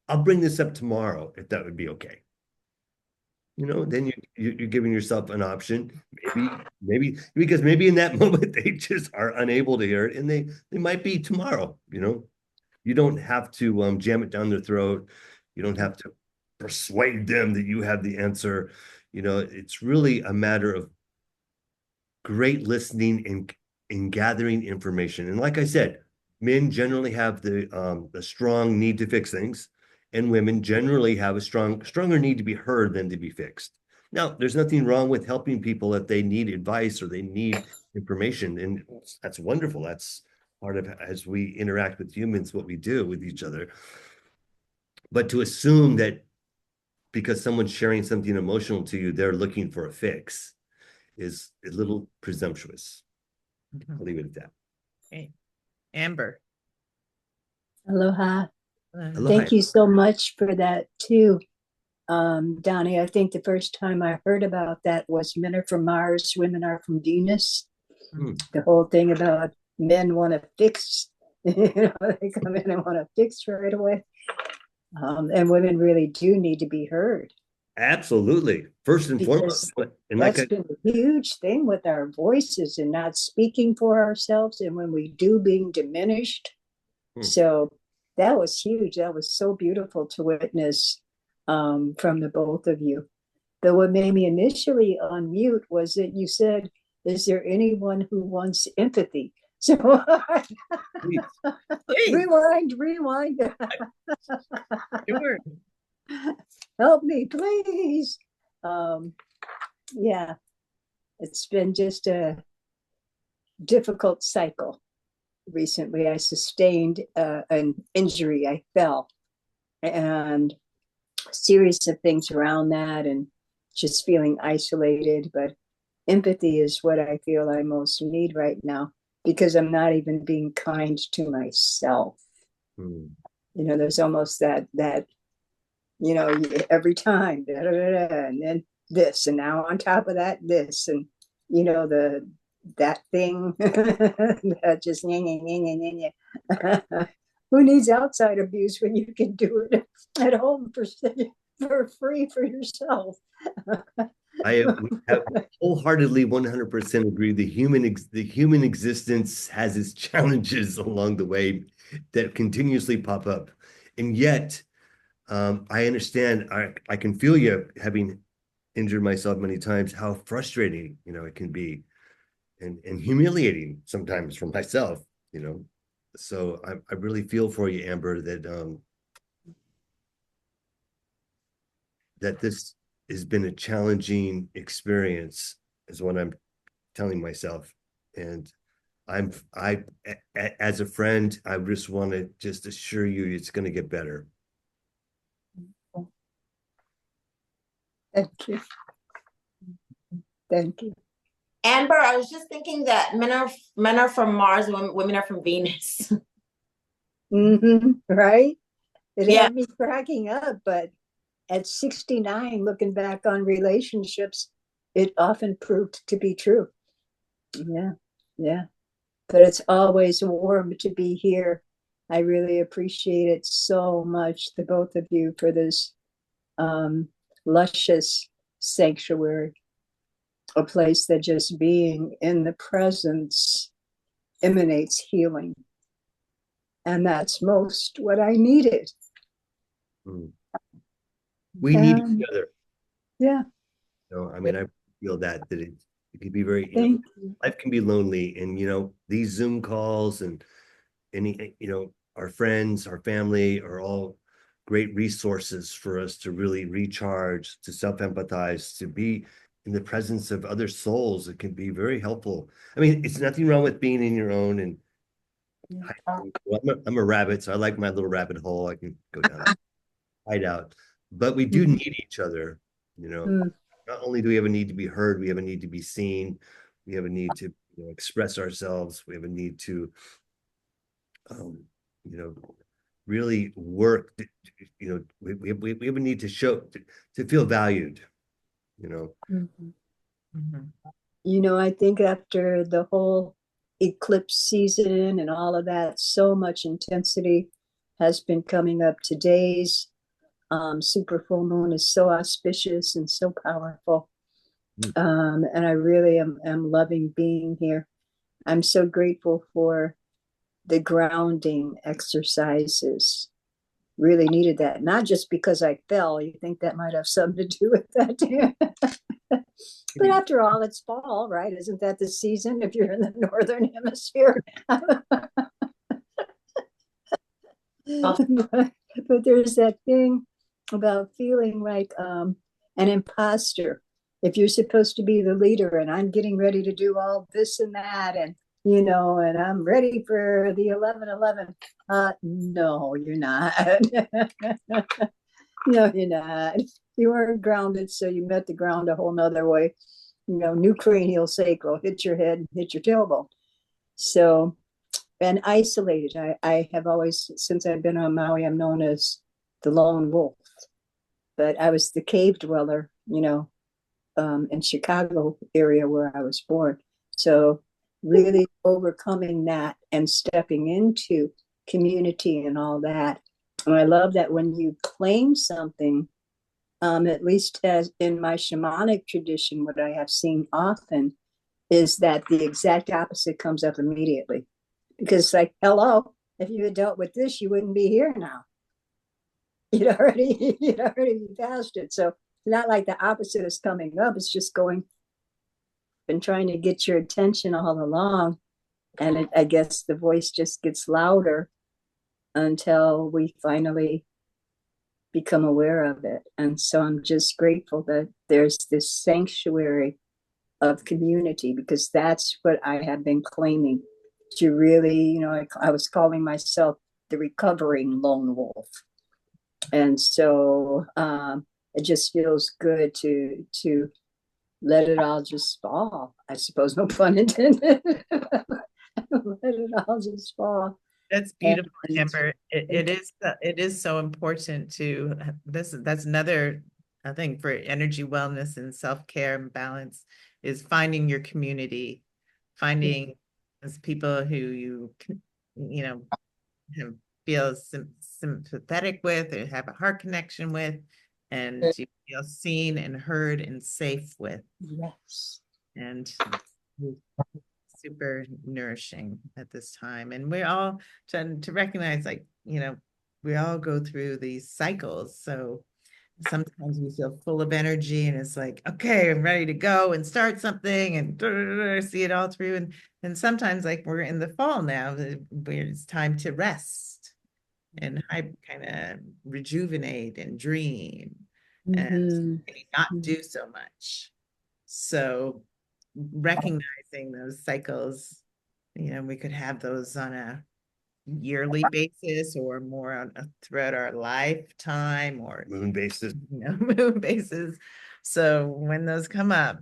S2: I'll bring this up tomorrow if that would be okay. Then you're giving yourself an option. Maybe because maybe in that moment they just are unable to hear it, and they might be tomorrow. You don't have to jam it down their throat. You don't have to persuade them that you have the answer. It's really a matter of great listening and gathering information. And like I said, men generally have a strong need to fix things, and women generally have a stronger need to be heard than to be fixed. Now, there's nothing wrong with helping people if they need advice or they need information, and that's wonderful. That's part of, as we interact with humans, what we do with each other. But to assume that because someone's sharing something emotional to you, they're looking for a fix is a little presumptuous. I'll leave it at that.
S1: Okay. Amber.
S4: Aloha.
S1: Aloha.
S4: Thank you so much for that too, Donnie. I think the first time I heard about that was Men Are From Mars, Women Are From Venus. The whole thing about men want to fix, they come in and want to fix right away. And women really do need to be heard.
S2: Absolutely. First and foremost. And
S4: that's been a huge thing with our voices and not speaking for ourselves. And when we do, being diminished. So that was huge. That was so beautiful to witness from the both of you. But what made me initially unmute was that you said, is there anyone who wants empathy? So rewind.
S1: Sure.
S4: Help me, please. Yeah, it's been just a difficult cycle. Recently, I sustained an injury. I fell, and a series of things around that, and just feeling isolated. But empathy is what I feel I most need right now, because I'm not even being kind to myself. There's almost that every time, and then this, and now on top of that, this, and that thing that just Who needs outside abuse when you can do it at home for free for yourself?
S2: We have wholeheartedly 100% agree. The human existence has its challenges along the way that continuously pop up. And yet, I understand, I can feel you, having injured myself many times, how frustrating, it can be, and humiliating sometimes for myself, So I really feel for you, Amber, that this has been a challenging experience, is what I'm telling myself. And as a friend, I just want to just assure you it's going to get better.
S4: Thank you. Thank you.
S3: Amber, I was just thinking that men are from Mars, women are from Venus.
S4: Right? It
S3: Yeah.
S4: had me cracking up, but at 69, looking back on relationships, it often proved to be true. Yeah, yeah. But it's always warm to be here. I really appreciate it so much, the both of you, for this luscious sanctuary, a place that just being in the presence emanates healing. And that's most what I needed.
S2: We need each other.
S4: Yeah.
S2: I mean, I feel that it can be very,
S4: Thank you.
S2: life can be lonely, and these Zoom calls and any, our friends, our family are all great resources for us to really recharge, to self-empathize, to be in the presence of other souls. It can be very helpful. I mean, it's nothing wrong with being in your own, and I'm a rabbit, so I like my little rabbit hole. I can go down, hide out, but we do need each other. Not only do we have a need to be heard, we have a need to be seen. We have a need to express ourselves. We have a need to, really work. We have a need to show, to feel valued.
S4: I think after the whole eclipse season and all of that, so much intensity has been coming up. Today's super full moon is so auspicious and so powerful. And I really am loving being here. I'm so grateful for the grounding exercises. Really needed that, not just because I fell. You think that might have something to do with that? But after all, it's fall, right? Isn't that the season if you're in the northern hemisphere? But there's that thing about feeling like an imposter. If you're supposed to be the leader and I'm getting ready to do all this and that, and and I'm ready for the 11:11. No, you're not. No, you're not. You weren't grounded, so you met the ground a whole nother way. New cranial sacral, hit your head, hit your tailbone. So, and isolated. I have always, since I've been on Maui, I'm known as the lone wolf. But I was the cave dweller, in Chicago area where I was born. So really overcoming that and stepping into community and all that. And I love that when you claim something, at least as in my shamanic tradition, what I have seen often is that the exact opposite comes up immediately. Because it's like, hello, if you had dealt with this, you wouldn't be here now. You'd already be past it. So it's not like the opposite is coming up. It's just been trying to get your attention all along. And I guess the voice just gets louder until we finally become aware of it. And so I'm just grateful that there's this sanctuary of community, because that's what I have been claiming to really, I was calling myself the recovering lone wolf. And so it just feels good to let it all just fall. I suppose, no pun intended. Let it all just fall.
S1: That's beautiful, Amber. It is so important to this. That's another, I think, for energy wellness and self-care and balance, is finding your community, finding as people who you have feel sympathetic with or have a heart connection with, and you feel seen and heard and safe with,
S4: Yes.
S1: and super nourishing at this time. And we're all trying to recognize, like, we all go through these cycles. So sometimes we feel full of energy and it's like, okay, I'm ready to go and start something and see it all through. And sometimes, like, we're in the fall now, where it's time to rest and kind of rejuvenate and dream and
S4: Mhm.
S1: maybe not do so much. So recognizing those cycles, we could have those on a yearly basis or more on throughout our lifetime, or
S2: Moon basis.
S1: moon basis. So when those come up,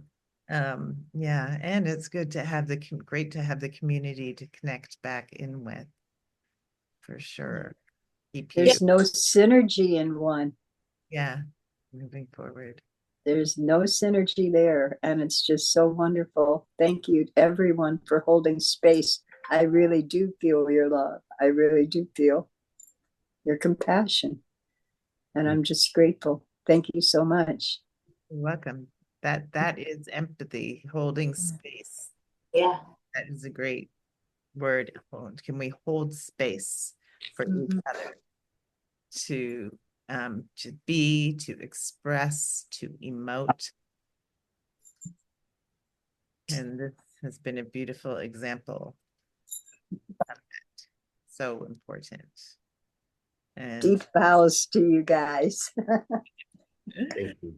S1: yeah, and it's good to have great to have the community to connect back in with, for sure. Keep you,
S4: There's no synergy in one.
S1: yeah, moving forward.
S4: There's no synergy there, and it's just so wonderful. Thank you, everyone, for holding space. I really do feel your love. I really do feel your compassion, and I'm just grateful. Thank you so much.
S1: You're welcome. That is empathy, holding space.
S3: Yeah.
S1: That is a great word. Can we hold space for each other to be, to express, to emote? And this has been a beautiful example of that. So important. And
S4: Deep bows to you guys.
S2: Thank you.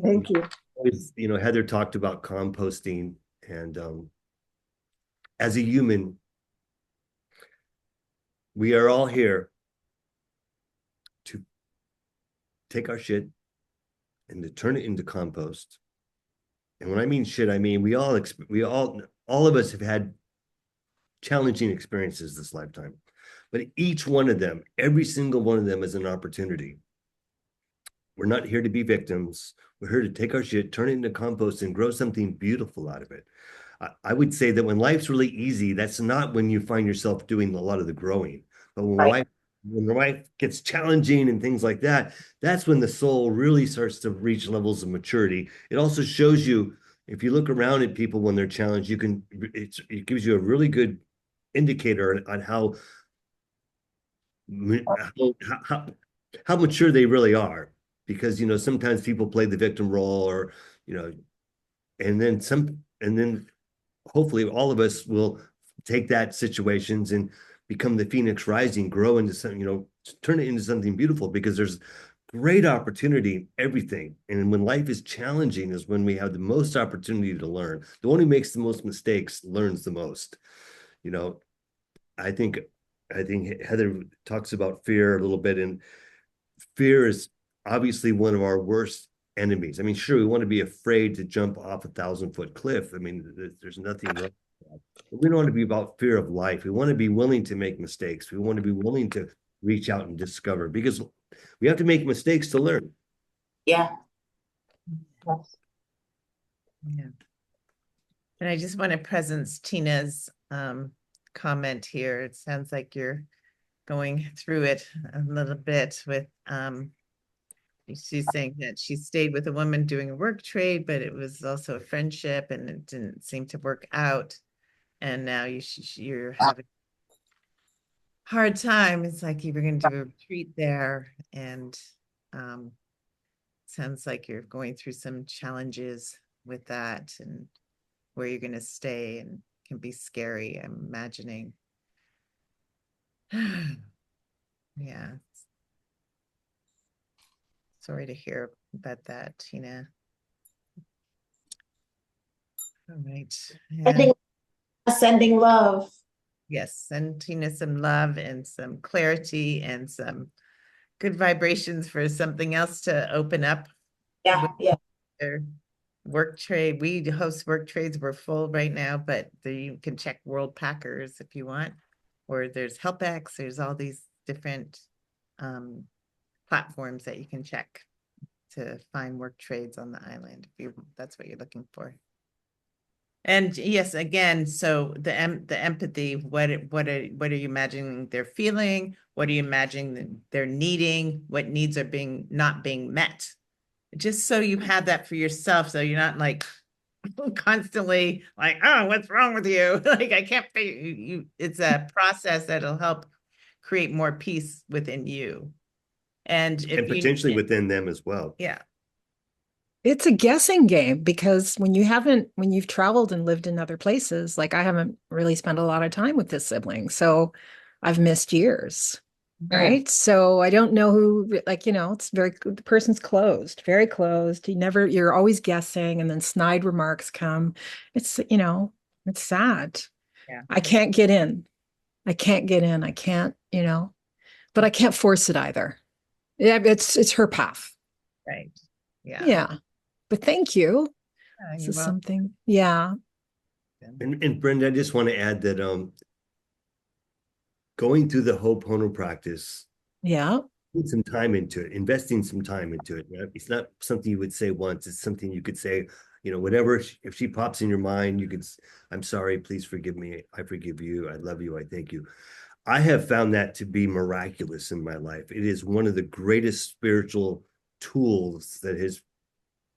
S4: Thank you.
S2: Always, Heather talked about composting, and as a human, we are all here to take our shit and to turn it into compost. And when I mean shit, I mean all of us have had challenging experiences this lifetime, but each one of them, every single one of them, is an opportunity. We're not here to be victims. We're here to take our shit, turn it into compost, and grow something beautiful out of it. I would say that when life's really easy, that's not when you find yourself doing a lot of the growing. But when life gets challenging and things like that, that's when the soul really starts to reach levels of maturity. It also shows you, if you look around at people when they're challenged, it gives you a really good indicator on how mature they really are. Because sometimes people play the victim role, or and then hopefully all of us will take that situations and become the phoenix rising, grow into something, turn it into something beautiful, because there's great opportunity in everything. And when life is challenging is when we have the most opportunity to learn. The one who makes the most mistakes learns the most. I think Heather talks about fear a little bit, and fear is obviously one of our worst enemies. I mean, sure, we want to be afraid to jump off a 1,000-foot cliff. I mean, there's nothing wrong with that. But we don't want to be about fear of life. We want to be willing to make mistakes. We want to be willing to reach out and discover, because we have to make mistakes to learn.
S3: Yeah.
S1: yeah. And I just want to presence Tina's comment here. It sounds like you're going through it a little bit with she's saying that she stayed with a woman doing a work trade, but it was also a friendship and it didn't seem to work out. And now you're having a hard time. It's like you were going to do a retreat there, and sounds like you're going through some challenges with that, and where you're going to stay, and can be scary, I'm imagining. Yeah. Sorry to hear about that, Tina. All right. Yeah.
S3: Sending love.
S1: Yes, send Tina some love and some clarity and some good vibrations for something else to open up.
S3: Yeah, yeah.
S1: Their work trade. We host work trades. We're full right now, but you can check World Packers if you want, or there's HelpX. There's all these different platforms that you can check to find work trades on the island if that's what you're looking for. And yes, again, so the empathy, what are you imagining they're feeling? What are you imagining they're needing? What needs are not being met? Just so you have that for yourself, so you're not like constantly like, oh, what's wrong with you? Like, I can't figure you. It's a process that'll help create more peace within you. And if
S2: And potentially within them as well.
S1: yeah.
S6: It's a guessing game because when you've traveled and lived in other places, like I haven't really spent a lot of time with this sibling. So I've missed years. Right. So I don't know who, like, it's the person's closed, very closed. You're always guessing. And then snide remarks come. It's, it's sad.
S1: Yeah.
S6: I can't get in. I can't get in. I can't, but I can't force it either. Yeah. It's her path.
S1: Right. Yeah.
S6: Yeah. But thank you. This
S1: You're
S6: is
S1: welcome.
S6: something. Yeah.
S2: And Brenda, I just want to add that going through the Ho'oponopono practice,
S6: Yeah.
S2: put some time into it, investing some time into it. Right? It's not something you would say once. It's something you could say, whatever. If she pops in your mind, you could, I'm sorry, please forgive me. I forgive you. I love you. I thank you. I have found that to be miraculous in my life. It is one of the greatest spiritual tools that has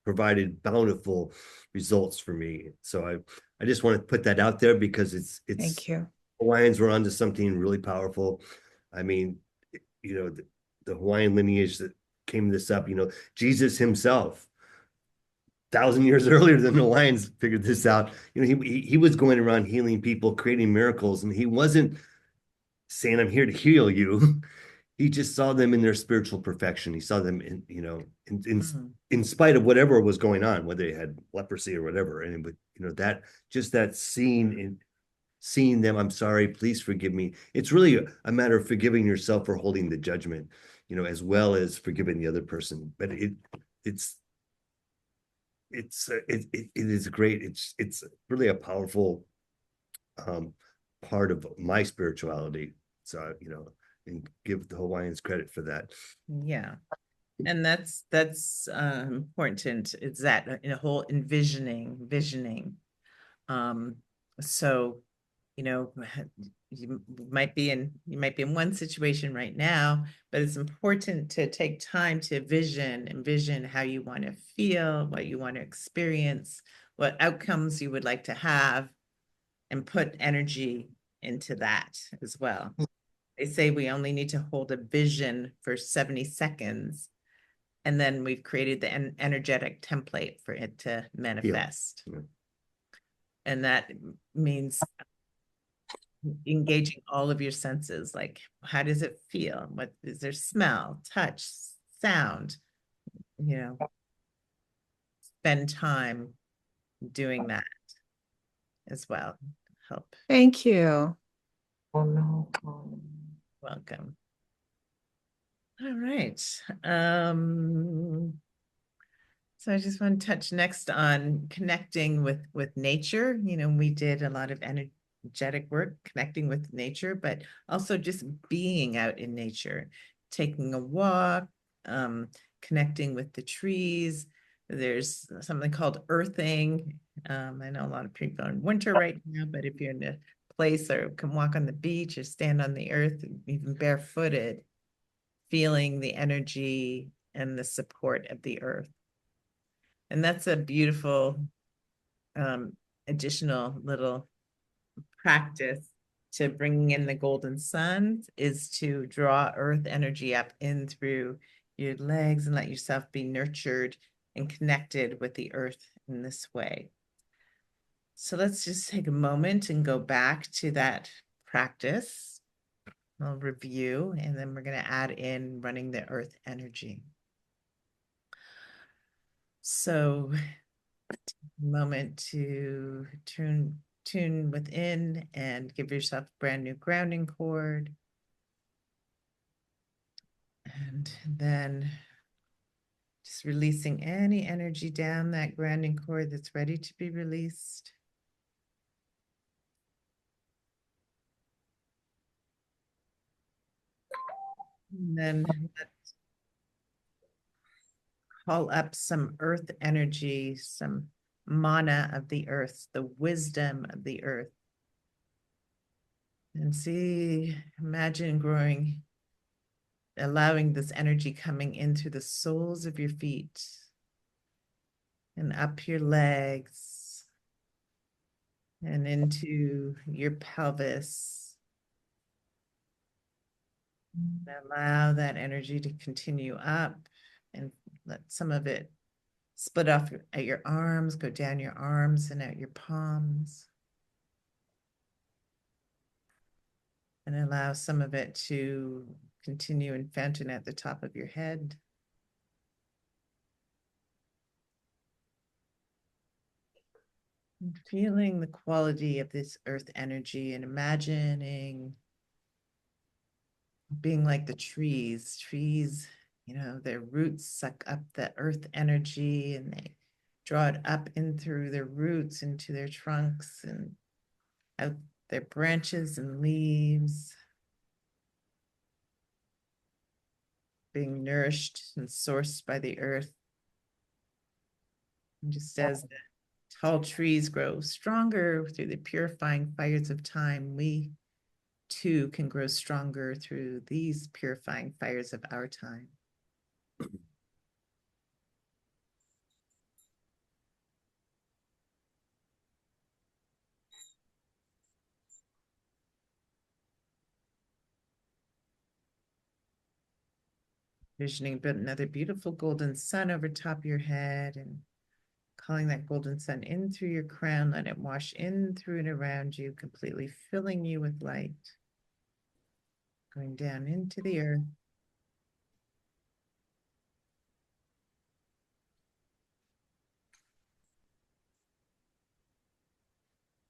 S2: provided bountiful results for me. So I just want to put that out there because it's
S6: Thank you.
S2: Hawaiians were onto something really powerful. I mean, the Hawaiian lineage that came this up, Jesus himself, 1,000 years earlier than the Hawaiians figured this out. He was going around healing people, creating miracles, and he wasn't saying, I'm here to heal you. He just saw them in their spiritual perfection. He saw them in spite of whatever was going on, whether they had leprosy or whatever. And that seeing them, I'm sorry, please forgive me. It's really a matter of forgiving yourself for holding the judgment, as well as forgiving the other person. But it is great. It's really a powerful part of my spirituality. So, and give the Hawaiians credit for that.
S1: Yeah. And that's important. It's that in a whole visioning. So, you might be in one situation right now, but it's important to take time to envision how you want to feel, what you want to experience, what outcomes you would like to have, and put energy into that as well. They say we only need to hold a vision for 70 seconds, and then we've created the energetic template for it to manifest.
S2: Yeah.
S1: And that means engaging all of your senses. Like, how does it feel? What is there? Smell, touch, sound, spend time doing that as well. Help.
S6: Thank you.
S1: Welcome. All right. So I just want to touch next on connecting with nature. We did a lot of energetic work connecting with nature, but also just being out in nature, taking a walk, connecting with the trees. There's something called earthing. I know a lot of people are in winter right now, but if you're in a place or can walk on the beach or stand on the earth, even barefooted, feeling the energy and the support of the earth. And that's a beautiful additional little practice to bringing in the golden sun, is to draw earth energy up in through your legs and let yourself be nurtured and connected with the earth in this way. So let's just take a moment and go back to that practice. I'll review, and then we're going to add in running the earth energy. So moment to tune within and give yourself a brand new grounding cord. And then just releasing any energy down that grounding cord that's ready to be released. And then let's call up some earth energy, some mana of the earth, the wisdom of the earth. And see, imagine growing, allowing this energy coming into the soles of your feet and up your legs and into your pelvis. And allow that energy to continue up and let some of it split off at your arms, go down your arms and out your palms. And allow some of it to continue and fountain at the top of your head. And feeling the quality of this earth energy and imagining being like the trees. Trees, you know, their roots suck up the earth energy and they draw it up in through their roots into their trunks and out their branches and leaves. Being nourished and sourced by the earth. And just as the tall trees grow stronger through the purifying fires of time, we too can grow stronger through these purifying fires of our time. Visioning but another beautiful golden sun over top of your head and calling that golden sun in through your crown, let it wash in through and around you, completely filling you with light. Going down into the earth.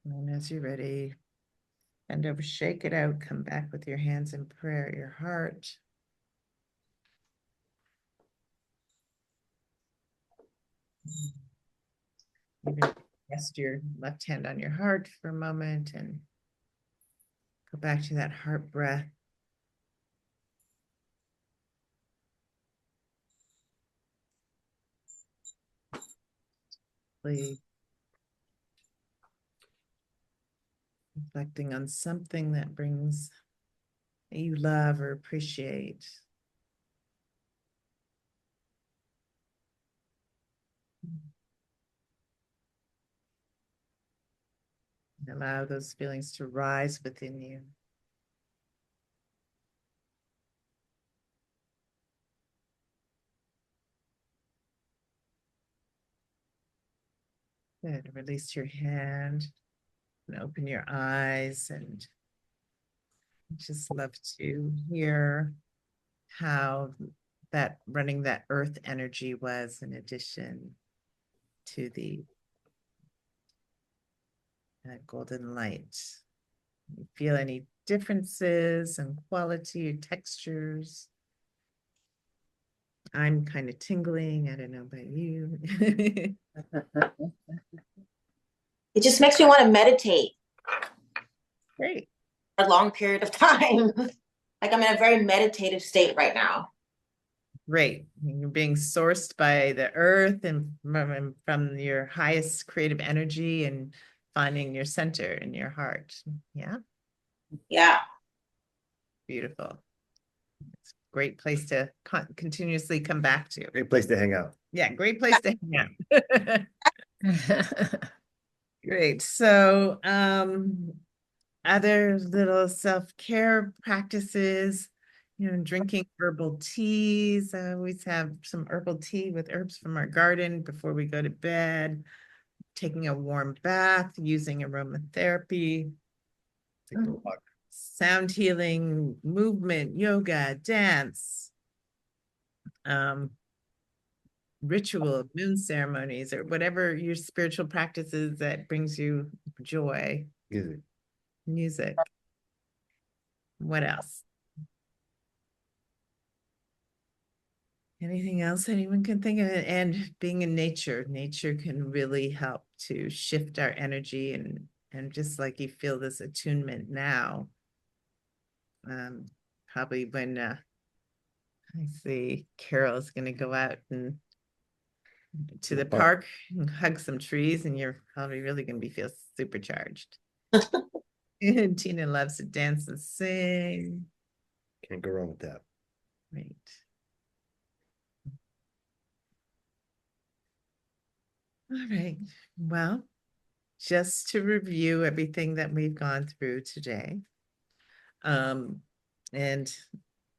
S1: And as you're ready, bend over, shake it out, come back with your hands in prayer at your heart. Even rest your left hand on your heart for a moment and go back to that heart breath. Reflecting on something that brings that you love or appreciate. And allow those feelings to rise within you. Good. Release your hand and open your eyes, and just love to hear how that running that earth energy was in addition to the golden light. You feel any differences in quality or textures? I'm kind of tingling. I don't know about you.
S3: It just makes me want to meditate
S1: Great.
S3: a long period of time. Like I'm in a very meditative state right now.
S1: Great. You're being sourced by the earth and from your highest creative energy and finding your center in your heart. Yeah.
S3: Yeah.
S1: Beautiful. It's a great place to continuously come back to.
S2: Great place to hang out.
S1: Yeah, great place to hang out. Great. So, other little self-care practices, you know, drinking herbal teas. I always have some herbal tea with herbs from our garden before we go to bed. Taking a warm bath, using aromatherapy.
S2: Take a walk.
S1: Sound healing, movement, yoga, dance, ritual, moon ceremonies, or whatever your spiritual practices that brings you joy. Music. What else? Anything else anyone can think of? And being in nature, nature can really help to shift our energy and just like you feel this attunement now. Probably when I see Carol is going to go out and to the
S2: Park.
S1: park and hug some trees, and you're probably really going to be feel supercharged. And Tina loves to dance and sing.
S2: Can't go wrong with that.
S1: Right. All right. Well, just to review everything that we've gone through today. And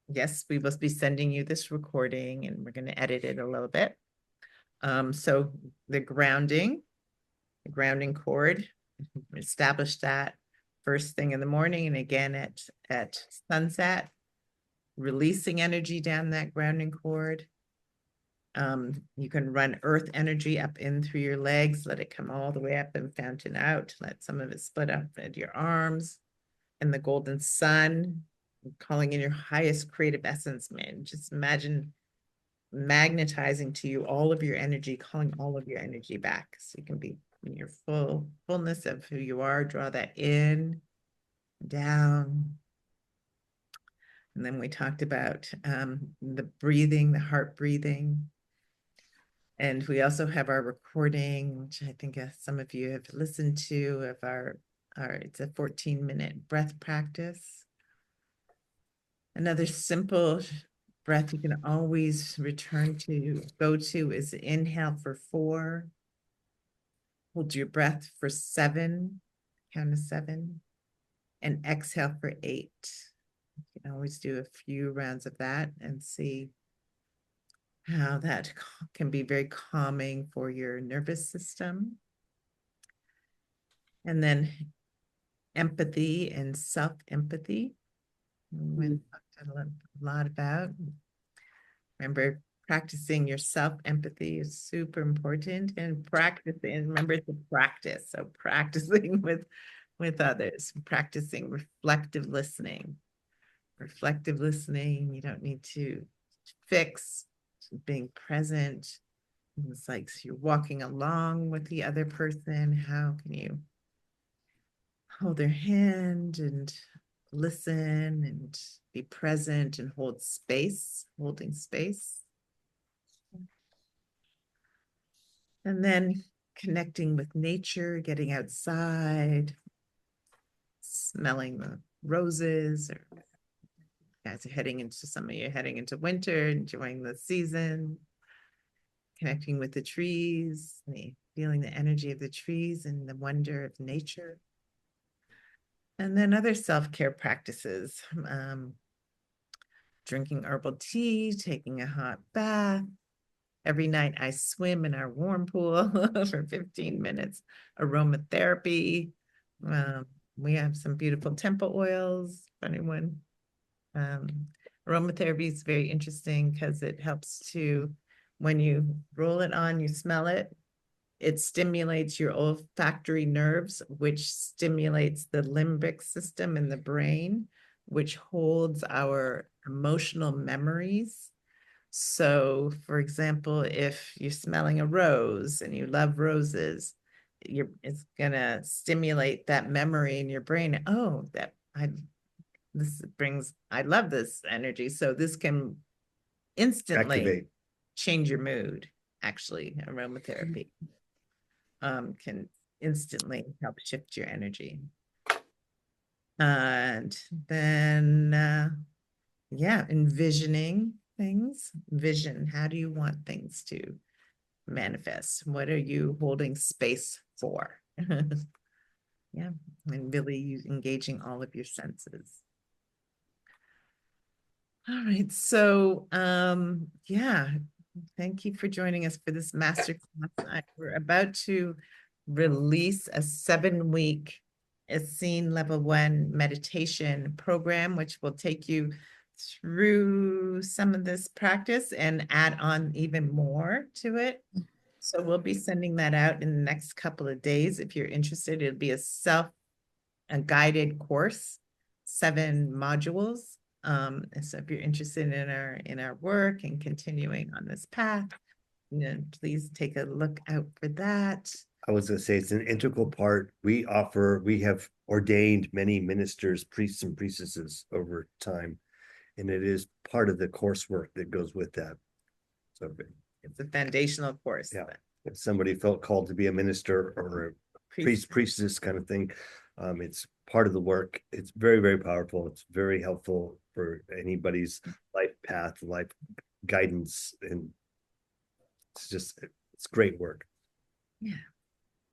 S1: yes, we will be sending you this recording and we're going to edit it a little bit. So the grounding cord, establish that first thing in the morning and again at sunset, releasing energy down that grounding cord. You can run earth energy up in through your legs, let it come all the way up and fountain out, let some of it split up at your arms. And the golden sun, calling in your highest creative essence, man. Just imagine magnetizing to you all of your energy, calling all of your energy back. So you can be in your fullness of who you are, draw that in, down. And then we talked about the breathing, the heart breathing. And we also have our recording, which I think some of you have listened to, of our it's a 14-minute breath practice. Another simple breath you can always go to is inhale for 4. Hold your breath for 7, count to 7, and exhale for 8. You can always do a few rounds of that and see how that can be very calming for your nervous system. And then empathy and self-empathy. We talked a lot about. Remember, practicing your self-empathy is super important, and remember, it's a practice. So practicing with others, practicing reflective listening. Reflective listening, you don't need to fix, being present. It's like you're walking along with the other person. How can you hold their hand and listen and be present and hold space, holding space. And then connecting with nature, getting outside, smelling the roses, or guys are heading into winter, enjoying the season, connecting with the trees, feeling the energy of the trees and the wonder of nature. And then other self-care practices, drinking herbal tea, taking a hot bath. Every night I swim in our warm pool for 15 minutes, aromatherapy. We have some beautiful temple oils, if anyone. Aromatherapy is very interesting because it helps to, when you roll it on, you smell it, it stimulates your olfactory nerves, which stimulates the limbic system in the brain, which holds our emotional memories. So, for example, if you're smelling a rose and you love roses, it's gonna stimulate that memory in your brain. Oh, I love this energy. So this can instantly
S2: Activate.
S1: change your mood. Actually, aromatherapy can instantly help shift your energy. And then, envisioning things. Vision, how do you want things to manifest? What are you holding space for? Yeah, and really engaging all of your senses. All right, so thank you for joining us for this masterclass. We're about to release a 7-week Essene Level 1 meditation program, which will take you through some of this practice and add on even more to it. So we'll be sending that out in the next couple of days. If you're interested, it'll be a guided course, 7 modules. So if you're interested in our work and continuing on this path, please take a look out for that.
S2: I was going to say it's an integral part. We have ordained many ministers, priests, and priestesses over time, and it is part of the coursework that goes with that. So
S1: it's a foundational course.
S2: Yeah.
S1: but
S2: If somebody felt called to be a minister or a
S1: priest-
S2: priestess kind of thing, it's part of the work. It's very, very powerful. It's very helpful for anybody's life path, life guidance, and it's great work.
S1: Yeah.